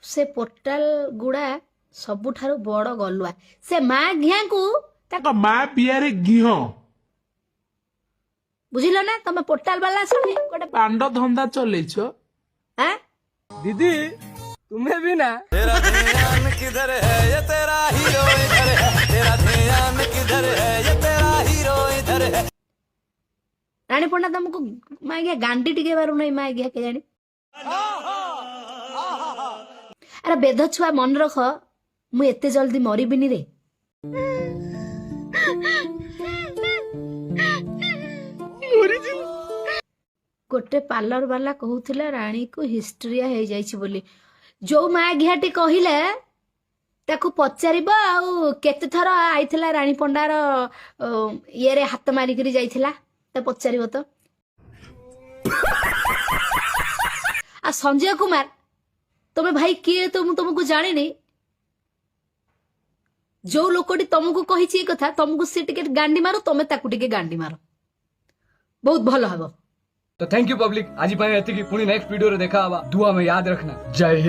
से पोर्टाल गुड़ा सबुठारु बड़ गलुआ से माँ घिया को माँ पियारे घिह बुझिल ना तुम पोर्टाल वाला सब गोटे पांड धंदा चलेछ हैं दीदी तुम्हें भी ना तेरा ध्यान किधर है ये तेरा हीरो इधर है तेरा ध्यान किधर है ये तेरा हीरो इधर है रानी पंडा तुमको माँ घिया गांडी टिके बारू नहीं माँ घिया के जानी अरे बेद छुआ मन रख मु एते जल्दी मरिबिनी रे गोटे पार्लर वाला कहूला रानी को हिस्ट्रिया हो जाइछि बोली जो माँ घियाटी कहले ताकू पचारिबो आउ केते थर आइथिला रानी पंडार ये रे हाथ मारिकरी जाइथिला ता पचारिबो तो आ संजय कुमार तुम्हें भाई किए तुमको जाने नहीं जो लोकटी तुमको कही कथा तुमको सी टिके गांडी मारो तुम्हें ताकू टिके गांडी मारो बहुत भल हबो। तो थैंक यू पब्लिक आज एतिकी पुणी नेक्स्ट वीडियो रे देखा हवा दुआ में याद रखना जय हिंद।